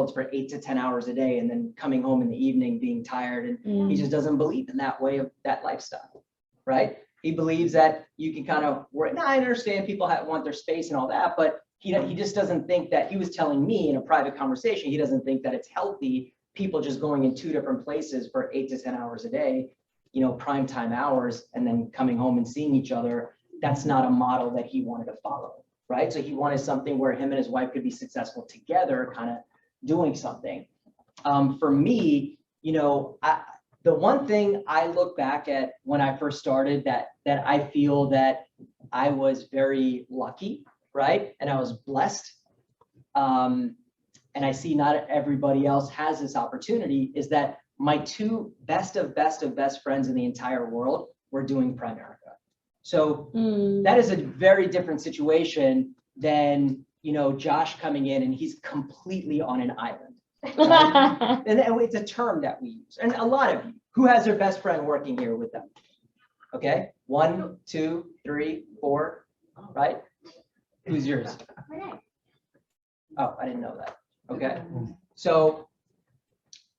McDonald's for 8 to 10 hours a day and then coming home in the evening being tired. And he just doesn't believe in that way of that lifestyle, right? He believes that you can kind of work. Now, I understand people want their space and all that, but he just doesn't think that, he was telling me in a private conversation, he doesn't think that it's healthy, people just going in 2 different places for 8 to 10 hours a day, you know, prime time hours, and then coming home and seeing each other. That's not a model that he wanted to follow, right? So he wanted something where him and his wife could be successful together, kind of doing something. For me, you know, the one thing I look back at when I first started that I feel that I was very lucky, right? And I was blessed. And I see not everybody else has this opportunity, is that my 2 best of best friends in the entire world were doing Primerica. So that is a very different situation than, you know, Josh coming in and he's completely on an island. Right? And it's a term that we use. And a lot of you, who has their best friend working here with them? Okay, 1, 2, 3, 4, right? Who's yours? Oh, I didn't know that. Okay, so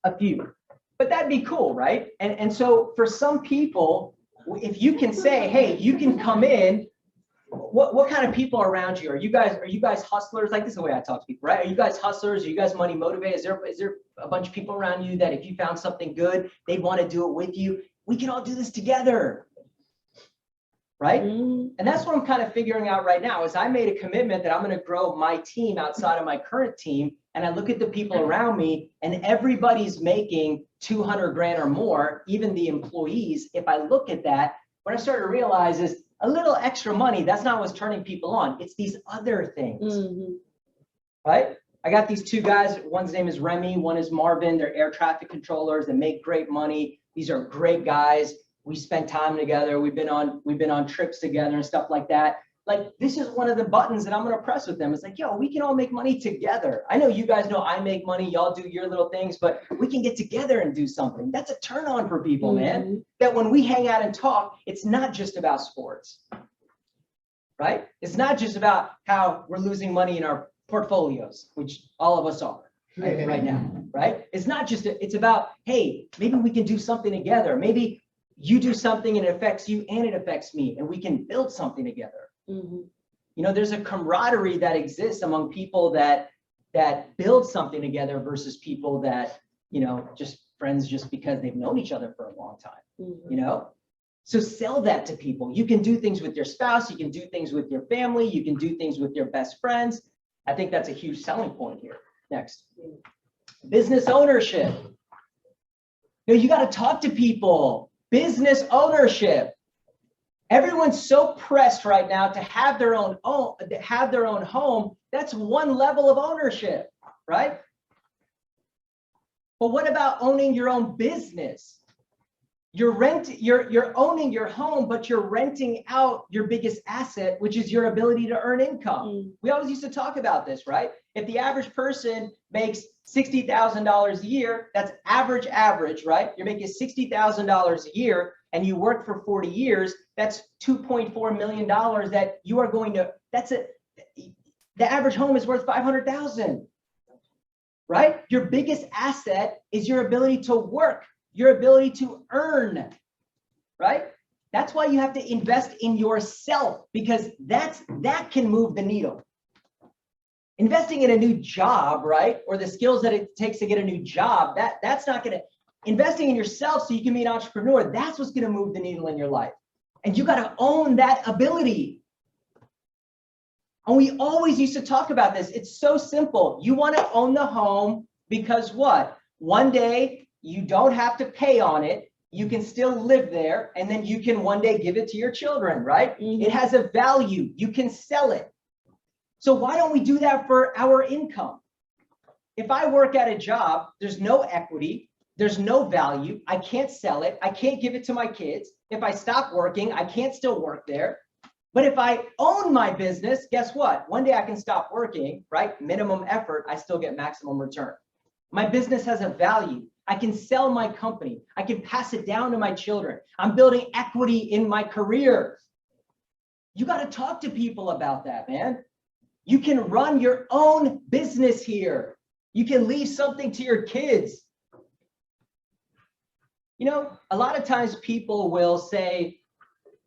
a few, but that'd be cool, right? And so for some people, if you can say, hey, you can come in, what kind of people are around you? Are you guys hustlers? Like, this is the way I talk to people, right? Are you guys hustlers? Are you guys money motivated? Is there a bunch of people around you that if you found something good, they'd want to do it with you? We can all do this together, right? And that's what I'm kind of figuring out right now, is I made a commitment that I'm going to grow my team outside of my current team. And I look at the people around me and everybody's making 200 grand or more, even the employees. If I look at that, what I started to realize is a little extra money, that's not what's turning people on. It's these other things, right? I got these 2 guys. One's name is Remy, one is Marvin. They're air traffic controllers. They make great money. These are great guys. We spend time together. We've been on trips together and stuff like that. Like, this is one of the buttons that I'm going to press with them. It's like, yo, we can all make money together. I know you guys know I make money. Y'all do your little things, but we can get together and do something. That's a turn on for people, man. That when we hang out and talk, it's not just about sports, right? It's not just about how we're losing money in our portfolios, which all of us are right now, right? It's not just, it's about, hey, maybe we can do something together. Maybe you do something and it affects you and it affects me, and we can build something together. You know, there's a camaraderie that exists among people that build something together versus people that, you know, just friends just because they've known each other for a long time, you know? So sell that to people. You can do things with your spouse. You can do things with your family. You can do things with your best friends. I think that's a huge selling point here. Next, business ownership. You know, you got to talk to people. Business ownership. Everyone's so pressed right now to have their own home. That's one level of ownership, right? But what about owning your own business? You're owning your home, but you're renting out your biggest asset, which is your ability to earn income. We always used to talk about this, right? If the average person makes $60,000 a year, that's average, right? You're making $60,000 a year and you work for 40 years, that's $2.4 million that you are going to, the average home is worth $500,000, right? Your biggest asset is your ability to work, your ability to earn, right? That's why you have to invest in yourself, because that can move the needle. Investing in a new job, right? Or the skills that it takes to get a new job, that's not going to, investing in yourself so you can be an entrepreneur, that's what's going to move the needle in your life. And you got to own that ability. And we always used to talk about this. It's so simple. You want to own the home because what? One day you don't have to pay on it. You can still live there, and then you can one day give it to your children, right? It has a value. You can sell it. So why don't we do that for our income? If I work at a job, there's no equity, there's no value. I can't sell it. I can't give it to my kids. If I stop working, I can't still work there. But if I own my business, guess what? One day I can stop working, right? Minimum effort, I still get maximum return. My business has a value. I can sell my company. I can pass it down to my children. I'm building equity in my career. You got to talk to people about that, man. You can run your own business here. You can leave something to your kids. You know, a lot of times people will say,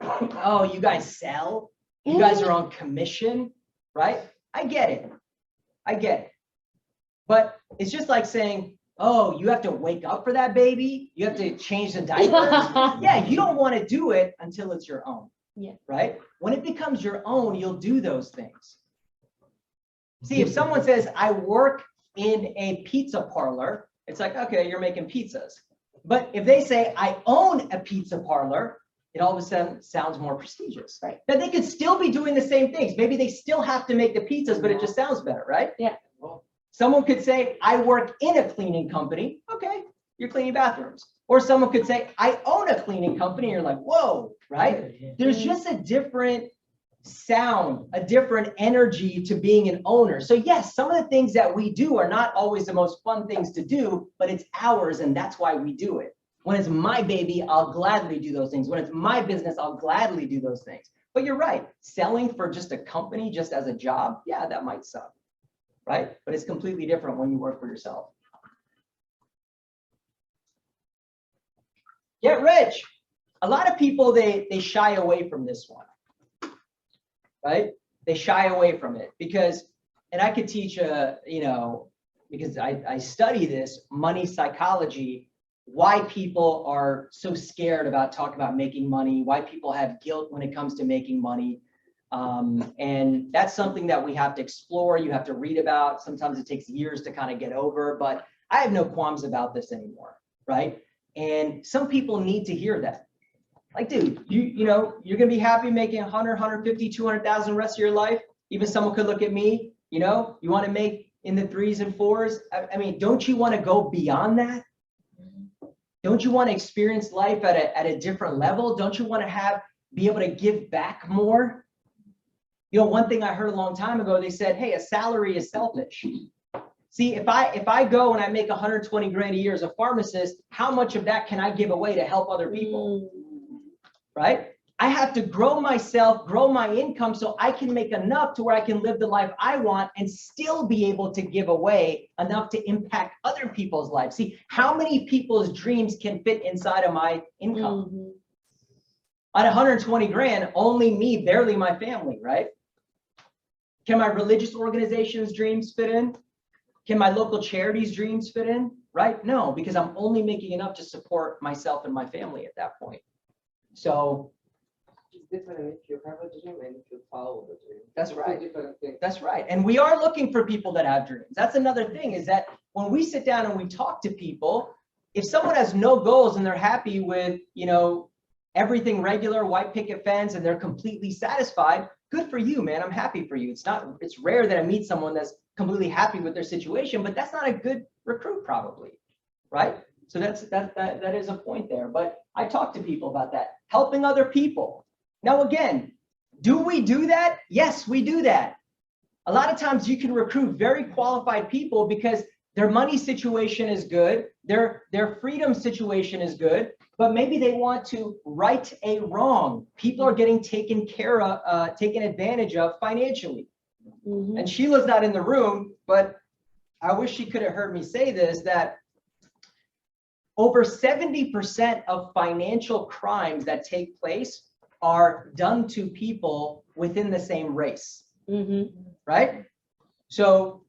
oh, you guys sell? You guys are on commission, right? I get it. I get it. But it's just like saying, oh, you have to wake up for that baby. You have to change the diapers. Yeah, you don't want to do it until it's your own. Yeah. Right? When it becomes your own, you'll do those things. See, if someone says, I work in a pizza parlor, it's like, okay, you're making pizzas. But if they say, I own a pizza parlor, it all of a sudden sounds more prestigious. Right. Now they could still be doing the same things. Maybe they still have to make the pizzas, but it just sounds better, right? Yeah. Someone could say, I work in a cleaning company. Okay, you're cleaning bathrooms. Or someone could say, I own a cleaning company. You're like, whoa, right? There's just a different sound, a different energy to being an owner. So yes, some of the things that we do are not always the most fun things to do, but it's ours and that's why we do it. When it's my baby, I'll gladly do those things. When it's my business, I'll gladly do those things. But you're right, selling for just a company, just as a job, yeah, that might suck, right? But it's completely different when you work for yourself. Get rich. A lot of people, they shy away from this one, right? They shy away from it because, and I could teach, you know, because I study this money psychology, why people are so scared about talking about making money, why people have guilt when it comes to making money. And that's something that we have to explore. You have to read about. Sometimes it takes years to kind of get over, but I have no qualms about this anymore, right? And some people need to hear that. Like, dude, you know, you're going to be happy making 100, 150, 200,000 the rest of your life. Even someone could look at me, you know, you want to make in the 3s and 4s. I mean, don't you want to go beyond that? Don't you want to experience life at a different level? Don't you want to be able to give back more? You know, one thing I heard a long time ago, they said, hey, a salary is selfish. See, if I go and I make 120 grand a year as a pharmacist, how much of that can I give away to help other people? Right? I have to grow myself, grow my income so I can make enough to where I can live the life I want and still be able to give away enough to impact other people's lives. See, how many people's dreams can fit inside of my income? At 120 grand, only me, barely my family, right? Can my religious organization's dreams fit in? Can my local charities' dreams fit in? Right? No, because I'm only making enough to support myself and my family at that point. So it's different if you have a dream and if you follow the dream. That's right. Different thing. That's right. And we are looking for people that have dreams. That's another thing, is that when we sit down and we talk to people, if someone has no goals and they're happy with, you know, everything regular, white picket fence, and they're completely satisfied, good for you, man. I'm happy for you. It's rare that I meet someone that's completely happy with their situation, but that's not a good recruit probably, right? So that is a point there. But I talk to people about that, helping other people. Now, again, do we do that? Yes, we do that. A lot of times you can recruit very qualified people because their money situation is good, their freedom situation is good, but maybe they want to right a wrong. People are getting taken advantage of financially. And Sheila's not in the room, but I wish she could have heard me say this, that over 70% of financial crimes that take place are done to people within the same race, right? So,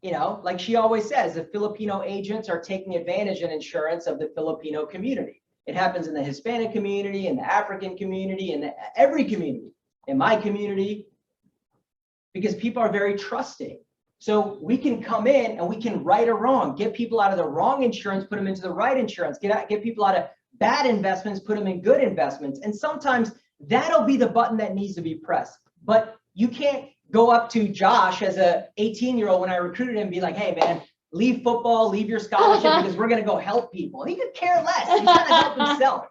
you know, like she always says, the Filipino agents are taking advantage in insurance of the Filipino community. It happens in the Hispanic community, in the African community, in every community, in my community, because people are very trusting. So we can come in and we can right or wrong, get people out of the wrong insurance, put them into the right insurance, get people out of bad investments, put them in good investments. And sometimes that'll be the button that needs to be pressed. But you can't go up to Josh as a 18-year-old when I recruited him and be like, hey man, leave football, leave your scholarship because we're gonna go help people. He could care less. He's trying to help himself.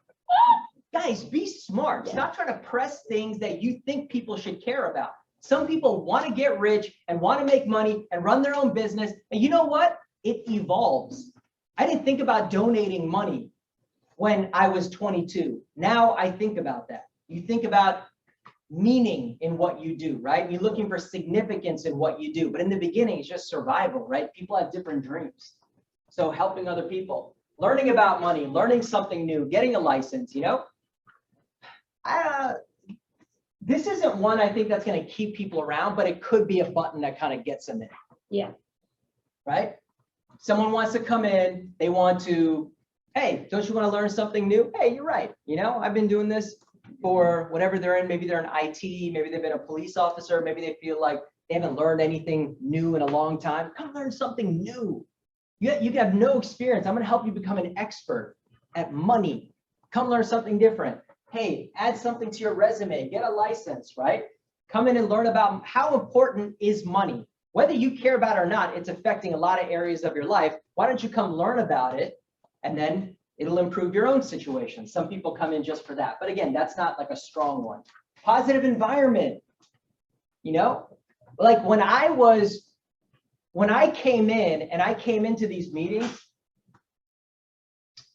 Guys, be smart. Stop trying to press things that you think people should care about. Some people want to get rich and want to make money and run their own business. And you know what? It evolves. I didn't think about donating money when I was 22. Now I think about that. You think about meaning in what you do, right? You're looking for significance in what you do. But in the beginning, it's just survival, right? People have different dreams. So helping other people, learning about money, learning something new, getting a license, you know? This isn't one I think that's going to keep people around, but it could be a button that kind of gets them in. Yeah. Right? Someone wants to come in, they want to, hey, don't you want to learn something new? Hey, you're right. You know, I've been doing this for whatever they're in. Maybe they're in IT, maybe they've been a police officer, maybe they feel like they haven't learned anything new in a long time. Come learn something new. You have no experience. I'm going to help you become an expert at money. Come learn something different. Hey, add something to your resume, get a license, right? Come in and learn about how important is money. Whether you care about it or not, it's affecting a lot of areas of your life. Why don't you come learn about it? And then it'll improve your own situation. Some people come in just for that. But again, that's not like a strong one. Positive environment. You know, like when I came in and I came into these meetings,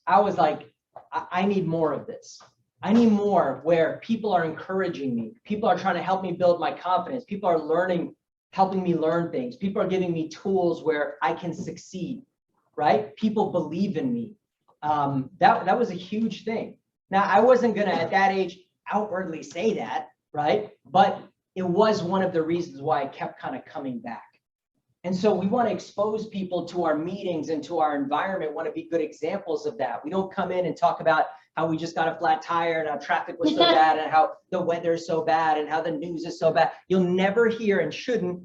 I was like, I need more of this. I need more where people are encouraging me. People are trying to help me build my confidence. People are learning, helping me learn things. People are giving me tools where I can succeed, right? People believe in me. That was a huge thing. Now, I wasn't going to, at that age, outwardly say that, right? But it was one of the reasons why I kept kind of coming back. And so we want to expose people to our meetings and to our environment, want to be good examples of that. We don't come in and talk about how we just got a flat tire and how traffic was so bad and how the weather is so bad and how the news is so bad. You'll never hear and shouldn't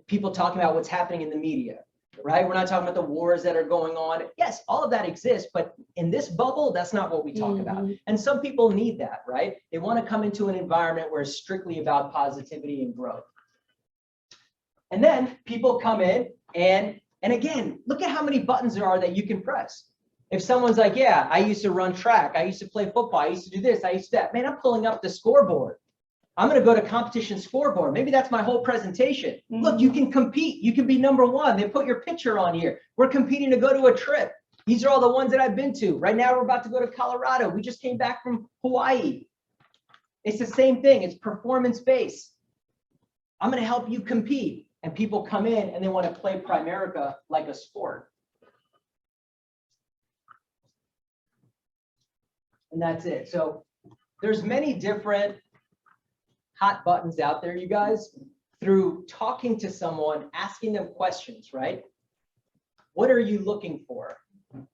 people talking about what's happening in the media, right? We're not talking about the wars that are going on. Yes, all of that exists, but in this bubble, that's not what we talk about. And some people need that, right? They want to come into an environment where it's strictly about positivity and growth. And then people come in and again, look at how many buttons there are that you can press. If someone's like, yeah, I used to run track, I used to play football, I used to do this, I used to that, man, I'm pulling up the scoreboard. I'm going to go to competition scoreboard. Maybe that's my whole presentation. Look, you can compete. You can be number one. They put your picture on here. We're competing to go to a trip. These are all the ones that I've been to. Right now, we're about to go to Colorado. We just came back from Hawaii. It's the same thing. It's performance-based. I'm going to help you compete. And people come in and they want to play Primerica like a sport. And that's it. So there's many different hot buttons out there, you guys, through talking to someone, asking them questions, right? What are you looking for?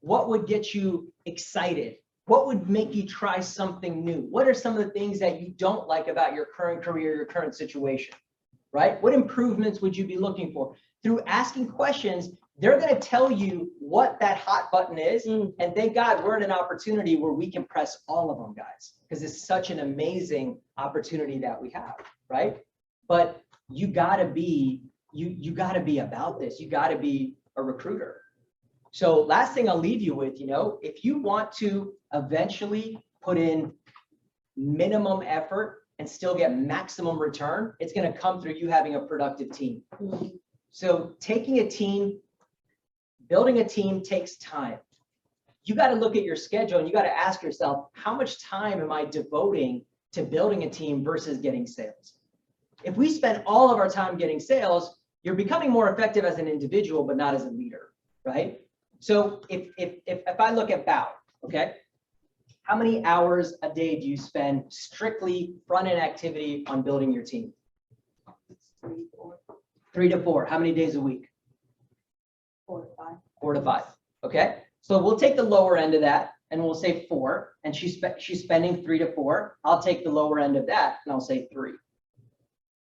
What would get you excited? What would make you try something new? What are some of the things that you don't like about your current career, your current situation, right? What improvements would you be looking for? Through asking questions, they're going to tell you what that hot button is. And thank God we're in an opportunity where we can press all of them, guys, because it's such an amazing opportunity that we have, right? But you got to be, you got to be about this. You got to be a recruiter. So last thing I'll leave you with, you know, if you want to eventually put in minimum effort and still get maximum return, it's going to come through you having a productive team. So taking a team, building a team takes time. You got to look at your schedule and you got to ask yourself, how much time am I devoting to building a team versus getting sales? If we spend all of our time getting sales, you're becoming more effective as an individual, but not as a leader, right? So if I look at Bow, okay, how many hours a day do you spend strictly front-end activity on building your team? 3 to 4. How many days a week? 4 to 5. 4 to 5. Okay. So we'll take the lower end of that and we'll say 4. And she's spending 3 to 4. I'll take the lower end of that and I'll say 3.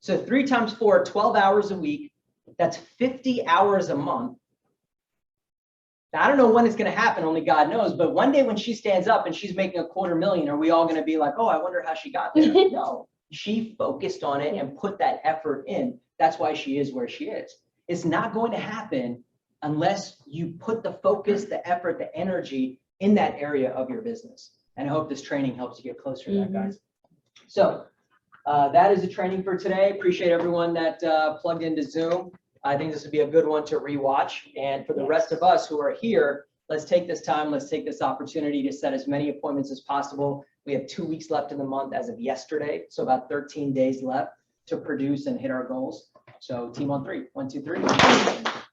So 3 times 4, 12 hours a week. That's 50 hours a month. Now, I don't know when it's going to happen. Only God knows. But one day when she stands up and she's making $250,000, are we all going to be like, oh, I wonder how she got there? No, she focused on it and put that effort in. That's why she is where she is. It's not going to happen unless you put the focus, the effort, the energy in that area of your business. And I hope this training helps you get closer to that, guys. So that is the training for today. Appreciate everyone that plugged into Zoom. I think this would be a good one to rewatch. And for the rest of us who are here, let's take this time, let's take this opportunity to set as many appointments as possible We have 2 weeks left in the month as of yesterday, so about 13 days left to produce and hit our goals. So team on three, 1, 2, 3.